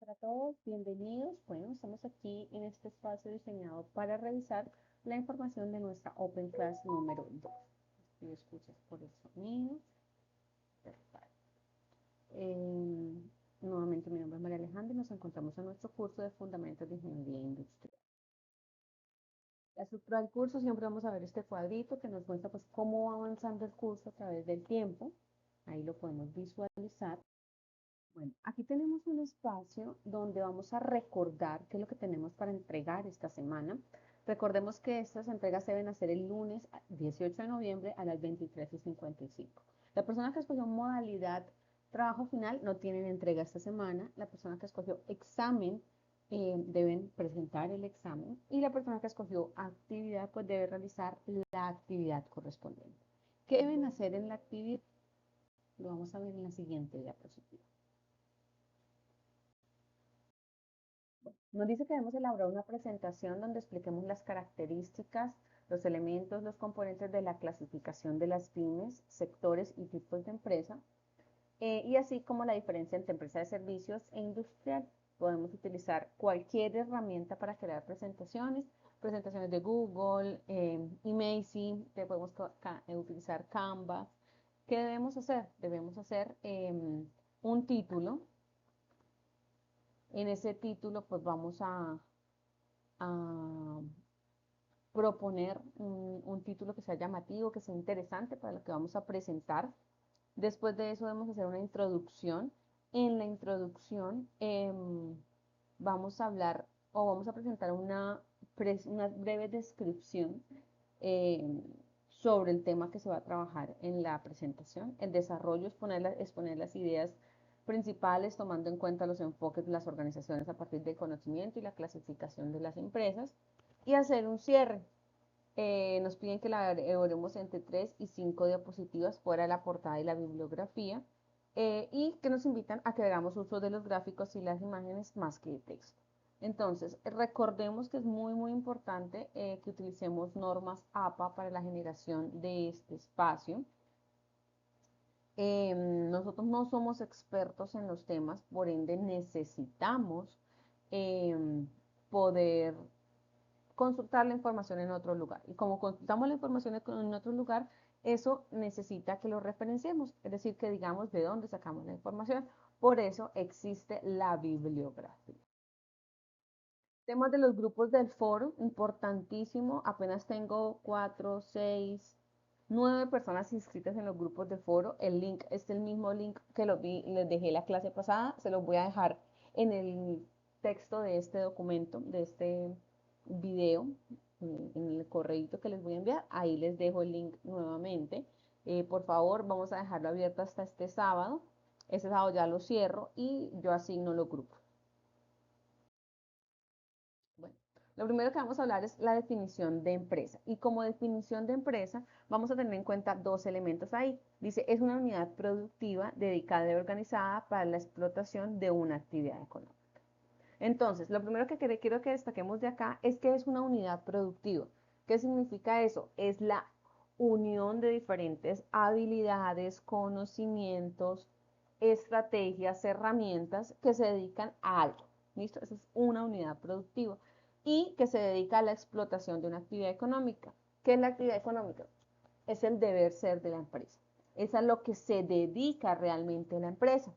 Para todos, bienvenidos. Bueno, estamos aquí en este espacio diseñado para revisar la información de nuestra Open Class número 2. Si escuchas por el sonido. Perfecto. Nuevamente, mi nombre es María Alejandra y nos encontramos en nuestro curso de Fundamentos de Ingeniería Industrial. La estructura del curso, siempre vamos a ver este cuadrito que nos muestra pues cómo va avanzando el curso a través del tiempo. Ahí lo podemos visualizar. Bueno, aquí tenemos un espacio donde vamos a recordar qué es lo que tenemos para entregar esta semana. Recordemos que estas entregas deben hacer el lunes 18 de noviembre a las 23:55. La persona que escogió modalidad trabajo final no tienen entrega esta semana. La persona que escogió examen deben presentar el examen y la persona que escogió actividad pues debe realizar la actividad correspondiente. ¿Qué deben hacer en la actividad? Lo vamos a ver en la siguiente diapositiva. Nos dice que debemos elaborar una presentación donde expliquemos las características, los elementos, los componentes de la clasificación de las pymes, sectores y tipos de empresa, y así como la diferencia entre empresa de servicios e industrial. Podemos utilizar cualquier herramienta para crear presentaciones, presentaciones de Google, Amazing, podemos utilizar Canva. ¿Qué debemos hacer? Debemos hacer un título. En ese título pues vamos a proponer un título que sea llamativo, que sea interesante para lo que vamos a presentar. Después de eso debemos hacer una introducción. En la introducción vamos a hablar o vamos a presentar una breve descripción eh, sobre el tema que se va a trabajar en la presentación. El desarrollo es exponer las ideas principales tomando en cuenta los enfoques de las organizaciones a partir del conocimiento y la clasificación de las empresas y hacer un cierre. Nos piden que la elaboremos entre 3 y 5 diapositivas fuera de la portada y la bibliografía y que nos invitan a que hagamos uso de los gráficos y las imágenes más que de texto. Entonces, recordemos que es muy importante que utilicemos normas APA para la generación de este espacio. Nosotros no somos expertos en los temas, por ende necesitamos poder consultar la información en otro lugar. Y como consultamos la información en otro lugar, eso necesita que lo referenciemos, es decir, que digamos de dónde sacamos la información. Por eso existe la bibliografía. Temas de los grupos del foro, importantísimo. Apenas tengo 4, 6, 9 personas inscritas en los grupos de foro. El link es el mismo link que les dejé la clase pasada. Se los voy a dejar en el texto de este documento, de este video, en el correíto que les voy a enviar. Ahí les dejo el link nuevamente. Por favor, vamos a dejarlo abierto hasta este sábado. Este sábado ya lo cierro y yo asigno los grupos. Bueno, lo primero que vamos a hablar es la definición de empresa. Y como definición de empresa, vamos a tener en cuenta dos elementos ahí. Dice, es una unidad productiva dedicada y organizada para la explotación de una actividad económica. Entonces, lo primero que quiero que destaquemos de acá es que es una unidad productiva. ¿Qué significa eso? Es la unión de diferentes habilidades, conocimientos, estrategias, herramientas que se dedican a algo. ¿Listo? Esa es una unidad productiva y que se dedica a la explotación de una actividad económica. ¿Qué es la actividad económica? Es el deber ser de la empresa. Es a lo que se dedica realmente la empresa.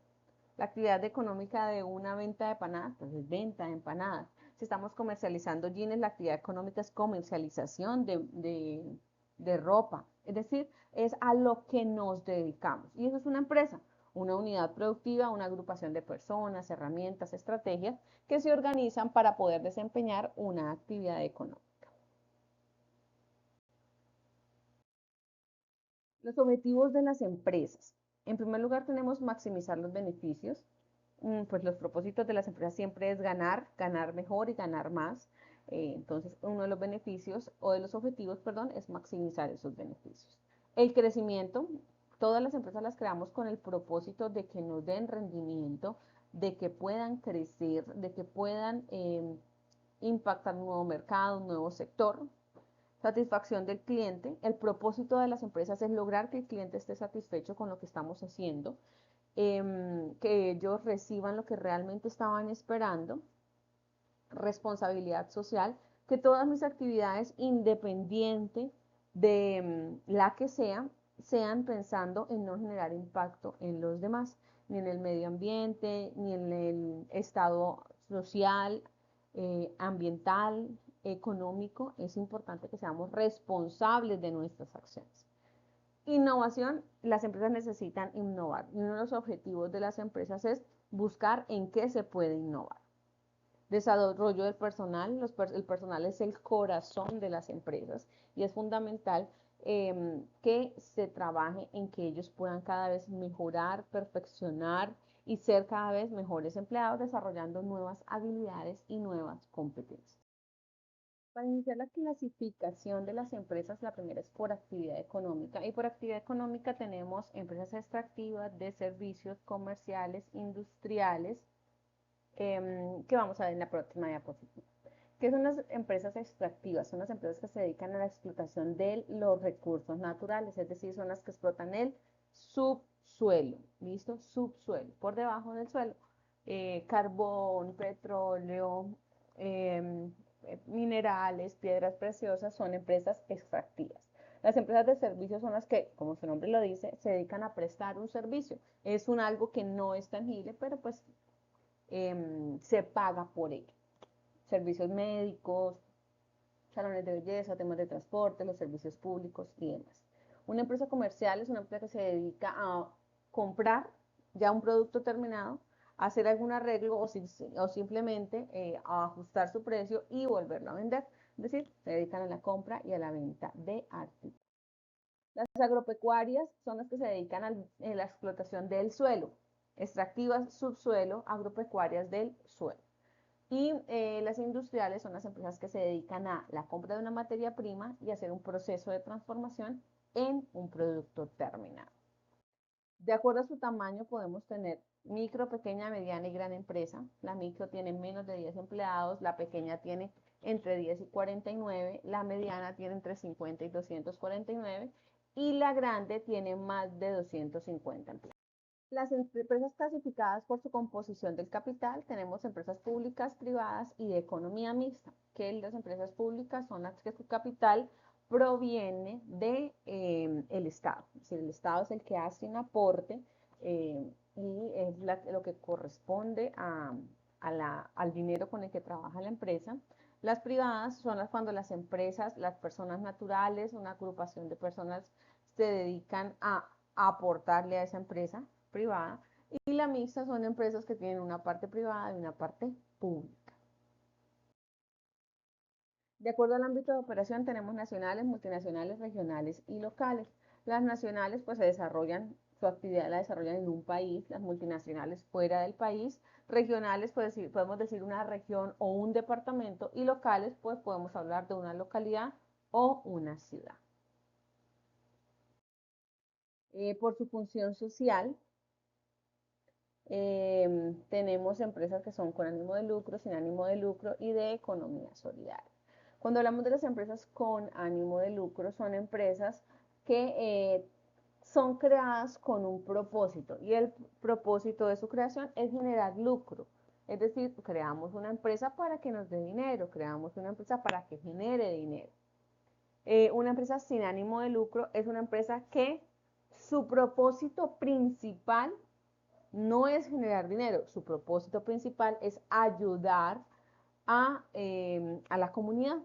La actividad económica de una venta de empanadas, pues es venta de empanadas. Si estamos comercializando jeans, la actividad económica es comercialización de ropa. Es decir, es a lo que nos dedicamos. Y eso es una empresa, una unidad productiva, una agrupación de personas, herramientas, estrategias que se organizan para poder desempeñar una actividad económica. Los objetivos de las empresas. En primer lugar, tenemos maximizar los beneficios. Pues los propósitos de las empresas siempre es ganar, ganar mejor y ganar más. Entonces, uno de los beneficios o de los objetivos, perdón, es maximizar esos beneficios. El crecimiento, todas las empresas las creamos con el propósito de que nos den rendimiento, de que puedan crecer, de que puedan impactar un nuevo mercado, un nuevo sector. Satisfacción del cliente. El propósito de las empresas es lograr que el cliente esté satisfecho con lo que estamos haciendo. que ellos reciban lo que realmente estaban esperando, responsabilidad social, que todas mis actividades, independiente de la que sean pensando en no generar impacto en los demás, ni en el medio ambiente, ni en el estado social, ambiental, económico. Es importante que seamos responsables de nuestras acciones. Innovación, las empresas necesitan innovar. Y uno de los objetivos de las empresas es buscar en qué se puede innovar. Desarrollo del personal, el personal es el corazón de las empresas y es fundamental que se trabaje en que ellos puedan cada vez mejorar, perfeccionar y ser cada vez mejores empleados, desarrollando nuevas habilidades y nuevas competencias. Para iniciar la clasificación de las empresas, la primera es por actividad económica. Y por actividad económica tenemos empresas extractivas de servicios comerciales, industriales, que vamos a ver en la próxima diapositiva. ¿Qué son las empresas extractivas? Son las empresas que se dedican a la explotación de los recursos naturales, es decir, son las que explotan el subsuelo, ¿listo? Subsuelo, por debajo del suelo. Carbón, petróleo, eh, minerales, piedras preciosas, son empresas extractivas. Las empresas de servicios son las que, como su nombre lo dice, se dedican a prestar un servicio. Es un algo que no es tangible, pero pues se paga por ello. Servicios médicos, salones de belleza, temas de transporte, los servicios públicos y demás. Una empresa comercial es una empresa que se dedica a comprar ya un producto terminado, a hacer algún arreglo o simplemente a ajustar su precio y volverlo a vender. Es decir, se dedican a la compra y a la venta de artículos. Las agropecuarias son las que se dedican a la explotación del suelo, extractivas, subsuelo, agropecuarias del suelo. Y las industriales son las empresas que se dedican a la compra de una materia prima y hacer un proceso de transformación en un producto terminado. De acuerdo a su tamaño podemos tener micro, pequeña, mediana y gran empresa. La micro tiene menos de 10 empleados, la pequeña tiene entre 10 y 49, la mediana tiene entre 50 y 249 y la grande tiene más de 250 empleados. Las empresas clasificadas por su composición del capital, tenemos empresas públicas, privadas y de economía mixta, que las empresas públicas son las que su capital proviene de el Estado, es decir, el Estado es el que hace un aporte y es lo que corresponde al dinero con el que trabaja la empresa. Las privadas son cuando las empresas, las personas naturales, una agrupación de personas se dedican a aportarle a esa empresa privada, y la mixta son empresas que tienen una parte privada y una parte pública. De acuerdo al ámbito de operación tenemos nacionales, multinacionales, regionales y locales. Las nacionales pues se desarrollan, su actividad la desarrollan en un país, las multinacionales fuera del país, regionales pues podemos decir una región o un departamento y locales pues podemos hablar de una localidad o una ciudad. Por su función social, tenemos empresas que son con ánimo de lucro, sin ánimo de lucro y de economía solidaria. Cuando hablamos de las empresas con ánimo de lucro, son empresas que son creadas con un propósito y el propósito de su creación es generar lucro. Es decir, creamos una empresa para que nos dé dinero, creamos una empresa para que genere dinero. Una empresa sin ánimo de lucro es una empresa que su propósito principal no es generar dinero, su propósito principal es ayudar a la comunidad,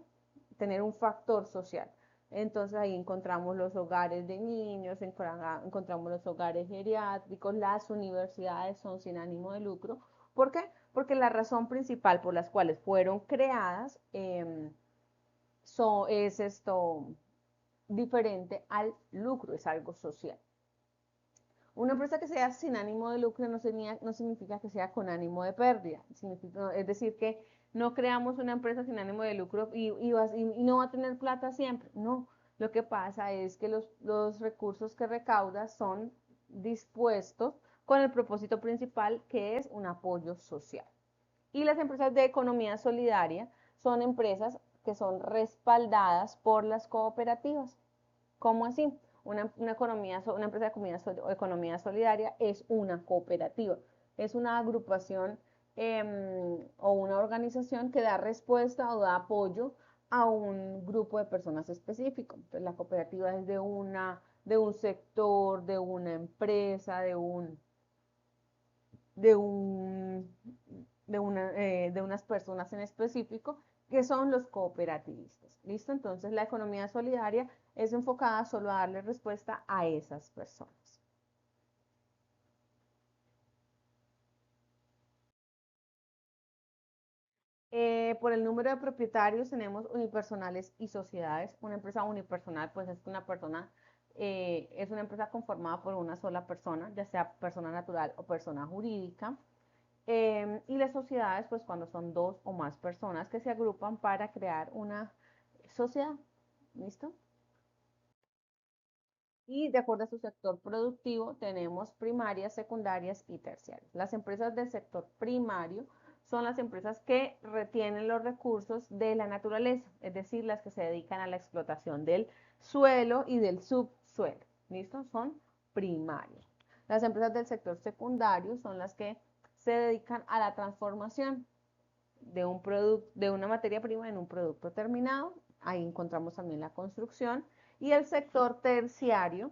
tener un factor social. Entonces ahí encontramos los hogares de niños, encontramos los hogares geriátricos, las universidades son sin ánimo de lucro. ¿Por qué? Porque la razón principal por las cuales fueron creadas es esto diferente al lucro, es algo social. Una empresa que sea sin ánimo de lucro no significa que sea con ánimo de pérdida. Es decir, que no creamos una empresa sin ánimo de lucro y no va a tener plata siempre. No, lo que pasa es que los recursos que recauda son dispuestos con el propósito principal, que es un apoyo social. Y las empresas de economía solidaria son empresas que son respaldadas por las cooperativas. ¿Cómo así? Una empresa de economía solidaria es una cooperativa, es una agrupación o una organización que da respuesta o da apoyo a un grupo de personas específico. Entonces, la cooperativa es de un sector, de una empresa, de un, de unas personas en específico que son los cooperativistas. ¿Listo? Entonces, la economía solidaria es enfocada solo a darle respuesta a esas personas. Por el número de propietarios tenemos unipersonales y sociedades. Una empresa unipersonal, pues es una persona, es una empresa conformada por una sola persona, ya sea persona natural o persona jurídica. Y las sociedades, pues cuando son dos o más personas que se agrupan para crear una sociedad. ¿Listo? Y de acuerdo a su sector productivo, tenemos primarias, secundarias y terciarias. Las empresas del sector primario son las empresas que retienen los recursos de la naturaleza, es decir, las que se dedican a la explotación del suelo y del subsuelo. ¿Listo? Son primarios. Las empresas del sector secundario son las que se dedican a la transformación de un producto, de una materia prima en un producto terminado. Ahí encontramos también la construcción. Y el sector terciario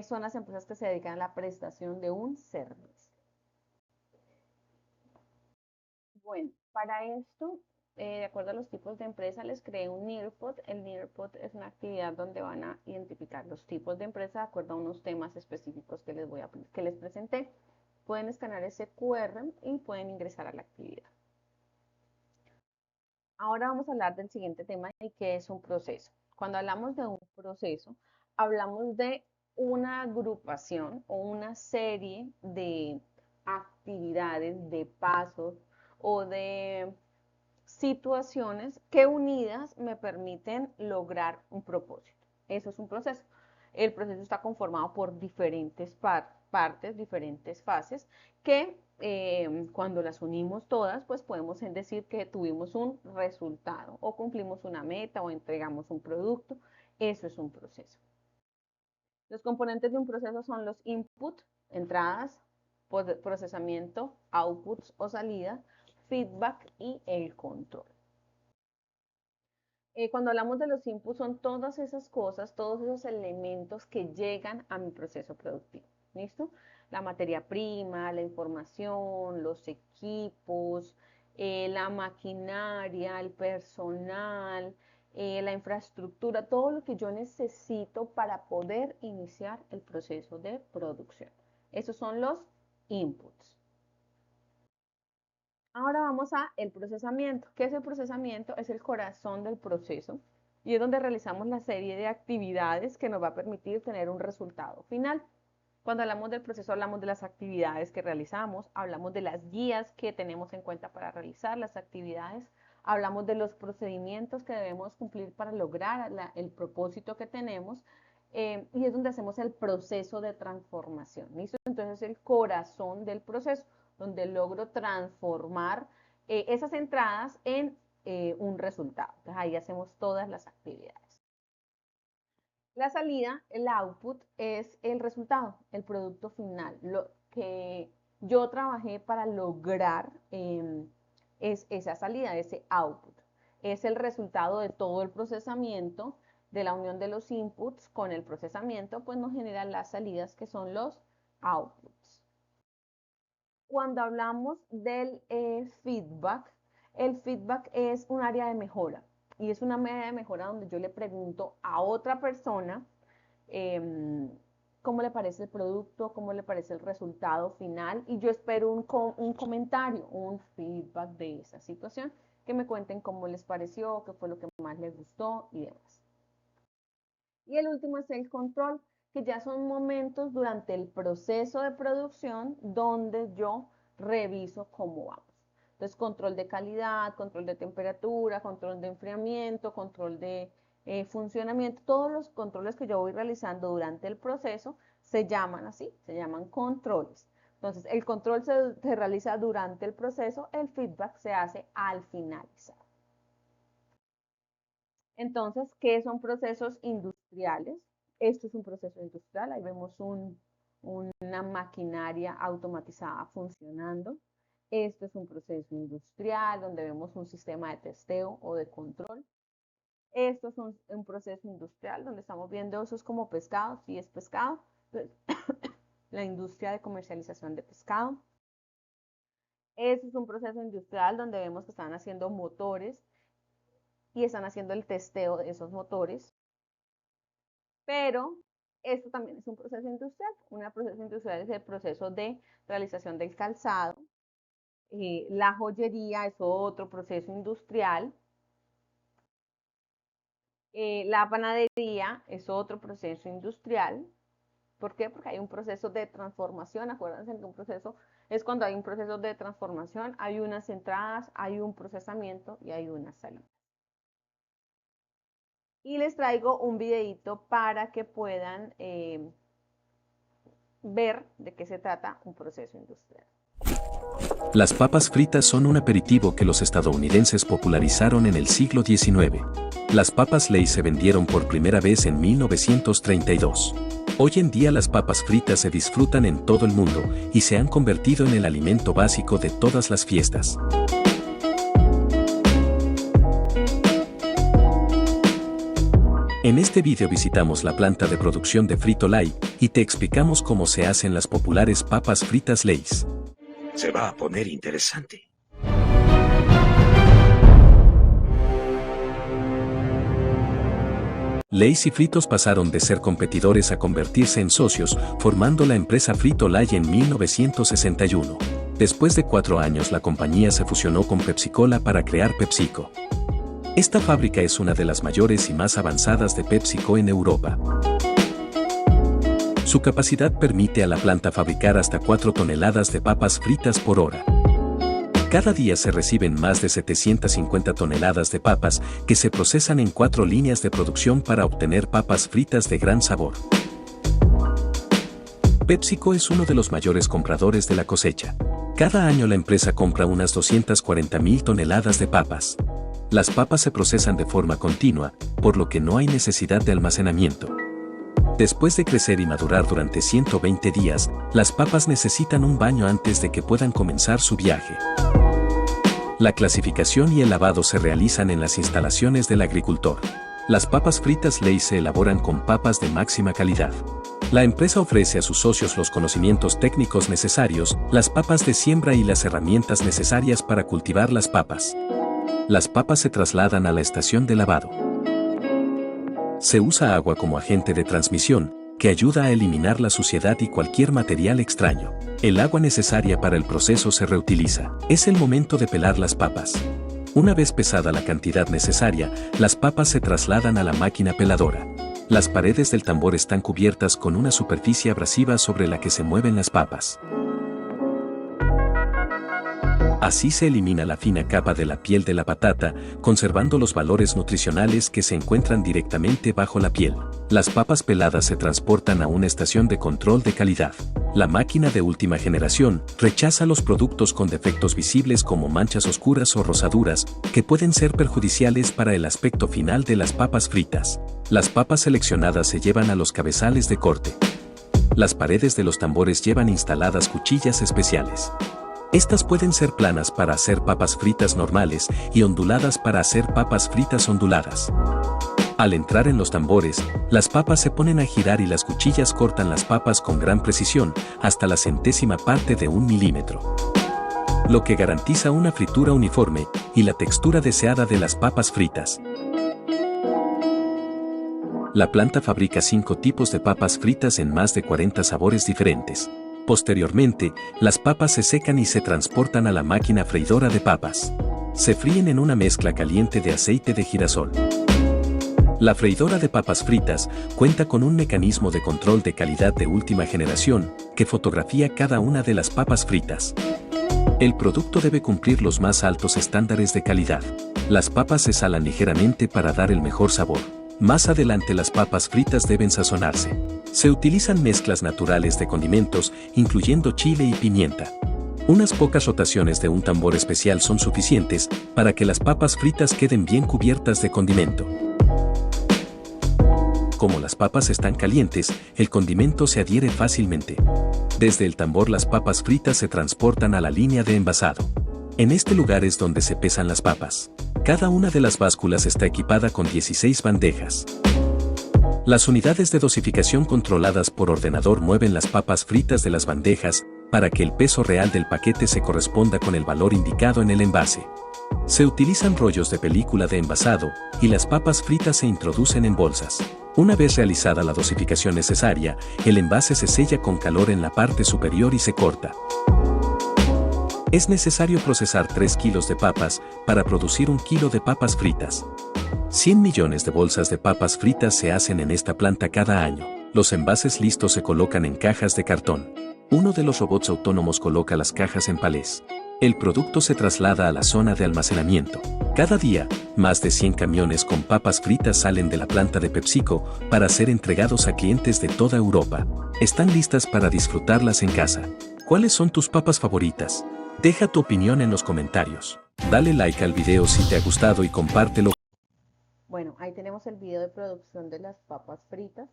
son las empresas que se dedican a la prestación de un servicio. Bueno, para esto, de acuerdo a los tipos de empresa, les creé un NIRPOT. El NIRPOT es una actividad donde van a identificar los tipos de empresa de acuerdo a unos temas específicos que les presenté. Pueden escanear ese QR y pueden ingresar a la actividad. Ahora vamos a hablar del siguiente tema y que es un proceso. Cuando hablamos de un proceso, hablamos de una agrupación o una serie de actividades, de pasos o de situaciones que unidas me permiten lograr un propósito. Eso es un proceso. El proceso está conformado por diferentes partes, diferentes fases, que cuando las unimos todas, pues podemos decir que tuvimos un resultado o cumplimos una meta o entregamos un producto. Eso es un proceso. Los componentes de un proceso son los input, entradas, procesamiento, outputs o salida, feedback y el control. Cuando hablamos de los inputs, son todas esas cosas, todos esos elementos que llegan a mi proceso productivo. ¿Listo? La materia prima, la información, los equipos, la maquinaria, el personal, la infraestructura, todo lo que yo necesito para poder iniciar el proceso de producción. Esos son los inputs. Ahora vamos a el procesamiento. ¿Qué es el procesamiento? Es el corazón del proceso y es donde realizamos la serie de actividades que nos va a permitir tener un resultado final. Cuando hablamos del proceso, hablamos de las actividades que realizamos, hablamos de las guías que tenemos en cuenta para realizar las actividades, hablamos de los procedimientos que debemos cumplir para lograr el propósito que tenemos y es donde hacemos el proceso de transformación. ¿Listo? Entonces es el corazón del proceso, donde logro transformar esas entradas en un resultado. Entonces ahí hacemos todas las actividades. La salida, el output, es el resultado, el producto final, lo que yo trabajé para lograr es esa salida, ese output. Es el resultado de todo el procesamiento, de la unión de los inputs con el procesamiento, pues nos genera las salidas que son los outputs. Cuando hablamos del feedback, el feedback es un área de mejora y es una área de mejora donde yo le pregunto a otra persona eh, cómo le parece el producto, cómo le parece el resultado final y yo espero un comentario, un feedback de esa situación, que me cuenten cómo les pareció, qué fue lo que más les gustó y demás. Y el último es el control, que ya son momentos durante el proceso de producción donde yo reviso cómo vamos. Entonces, control de calidad, control de temperatura, control de enfriamiento, control de funcionamiento, todos los controles que yo voy realizando durante el proceso se llaman así, se llaman controles. Entonces, el control se realiza durante el proceso, el feedback se hace al finalizar. Entonces, ¿qué son procesos industriales? Esto es un proceso industrial, ahí vemos una maquinaria automatizada funcionando. Esto es un proceso industrial donde vemos un sistema de testeo o de control. Esto es un proceso industrial donde estamos viendo eso es como pescado, sí es pescado, la industria de comercialización de pescado. Este es un proceso industrial donde vemos que están haciendo motores y están haciendo el testeo de esos motores. Pero esto también es un proceso industrial. Un proceso industrial es el proceso de realización del calzado. La joyería es otro proceso industrial. La panadería es otro proceso industrial. ¿Por qué? Porque hay un proceso de transformación. Acuérdense que un proceso es cuando hay un proceso de transformación, hay unas entradas, hay un procesamiento y hay unas salidas. Y les traigo un videito para que puedan ver de qué se trata un proceso industrial. Las papas fritas son un aperitivo que los estadounidenses popularizaron en el siglo XIX. Las papas Lay's se vendieron por primera vez en 1932. Hoy en día las papas fritas se disfrutan en todo el mundo y se han convertido en el alimento básico de todas las fiestas. En este video visitamos la planta de producción de Frito-Lay y te explicamos cómo se hacen las populares papas fritas Lay's. Se va a poner interesante. Lay's y Fritos pasaron de ser competidores a convertirse en socios, formando la empresa Frito-Lay en 1961. Después de 4 años la compañía se fusionó con Pepsi-Cola para crear PepsiCo. Esta fábrica es una de las mayores y más avanzadas de PepsiCo en Europa. Su capacidad permite a la planta fabricar hasta 4 toneladas de papas fritas por hora. Cada día se reciben más de 750 toneladas de papas que se procesan en 4 líneas de producción para obtener papas fritas de gran sabor. PepsiCo es uno de los mayores compradores de la cosecha. Cada año la empresa compra unas 240.000 toneladas de papas. Las papas se procesan de forma continua, por lo que no hay necesidad de almacenamiento. Después de crecer y madurar durante 120 días, las papas necesitan un baño antes de que puedan comenzar su viaje. La clasificación y el lavado se realizan en las instalaciones del agricultor. Las papas fritas Lay's se elaboran con papas de máxima calidad. La empresa ofrece a sus socios los conocimientos técnicos necesarios, las papas de siembra y las herramientas necesarias para cultivar las papas. Las papas se trasladan a la estación de lavado. Se usa agua como agente de transmisión, que ayuda a eliminar la suciedad y cualquier material extraño. El agua necesaria para el proceso se reutiliza. Es el momento de pelar las papas. Una vez pesada la cantidad necesaria, las papas se trasladan a la máquina peladora. Las paredes del tambor están cubiertas con una superficie abrasiva sobre la que se mueven las papas. Así se elimina la fina capa de la piel de la patata, conservando los valores nutricionales que se encuentran directamente bajo la piel. Las papas peladas se transportan a una estación de control de calidad. La máquina de última generación rechaza los productos con defectos visibles como manchas oscuras o rosaduras, que pueden ser perjudiciales para el aspecto final de las papas fritas. Las papas seleccionadas se llevan a los cabezales de corte. Las paredes de los tambores llevan instaladas cuchillas especiales. Estas pueden ser planas para hacer papas fritas normales y onduladas para hacer papas fritas onduladas. Al entrar en los tambores, las papas se ponen a girar y las cuchillas cortan las papas con gran precisión, hasta la centésima parte de 1 milímetro. Lo que garantiza una fritura uniforme y la textura deseada de las papas fritas. La planta fabrica 5 tipos de papas fritas en más de 40 sabores diferentes. Posteriormente, las papas se secan y se transportan a la máquina freidora de papas. Se fríen en una mezcla caliente de aceite de girasol. La freidora de papas fritas cuenta con un mecanismo de control de calidad de última generación que fotografía cada una de las papas fritas. El producto debe cumplir los más altos estándares de calidad. Las papas se salan ligeramente para dar el mejor sabor. Más adelante las papas fritas deben sazonarse. Se utilizan mezclas naturales de condimentos, incluyendo chile y pimienta. Unas pocas rotaciones de un tambor especial son suficientes para que las papas fritas queden bien cubiertas de condimento. Como las papas están calientes, el condimento se adhiere fácilmente. Desde el tambor las papas fritas se transportan a la línea de envasado. En este lugar es donde se pesan las papas. Cada una de las básculas está equipada con 16 bandejas. Las unidades de dosificación controladas por ordenador mueven las papas fritas de las bandejas para que el peso real del paquete se corresponda con el valor indicado en el envase. Se utilizan rollos de película de envasado y las papas fritas se introducen en bolsas. Una vez realizada la dosificación necesaria, el envase se sella con calor en la parte superior y se corta. Es necesario procesar 3 kilos de papas para producir 1 kilo de papas fritas. 100 millones de bolsas de papas fritas se hacen en esta planta cada año. Los envases listos se colocan en cajas de cartón. Uno de los robots autónomos coloca las cajas en palés. El producto se traslada a la zona de almacenamiento. Cada día, más de 100 camiones con papas fritas salen de la planta de PepsiCo para ser entregados a clientes de toda Europa. Están listas para disfrutarlas en casa. ¿Cuáles son tus papas favoritas? Deja tu opinión en los comentarios. Dale like al video si te ha gustado y compártelo. Bueno, ahí tenemos el video de producción de las papas fritas,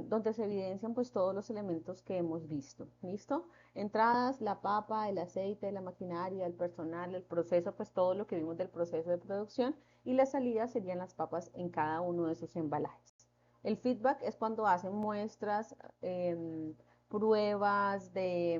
donde se evidencian pues todos los elementos que hemos visto. ¿Listo? Entradas, la papa, el aceite, la maquinaria, el personal, el proceso, pues todo lo que vimos del proceso de producción, y las salidas serían las papas en cada uno de esos embalajes. El feedback es cuando hacen muestras, pruebas de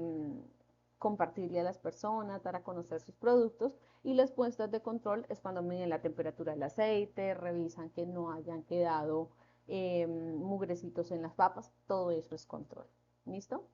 compartirle a las personas para conocer sus productos, y las puestas de control es cuando miden la temperatura del aceite, revisan que no hayan quedado mugrecitos en las papas, todo eso es control. ¿Listo?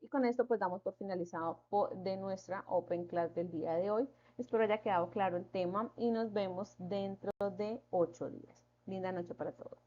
Y con esto pues damos por finalizado de nuestra Open Class del día de hoy. Espero haya quedado claro el tema y nos vemos dentro de 8 días. Linda noche para todos.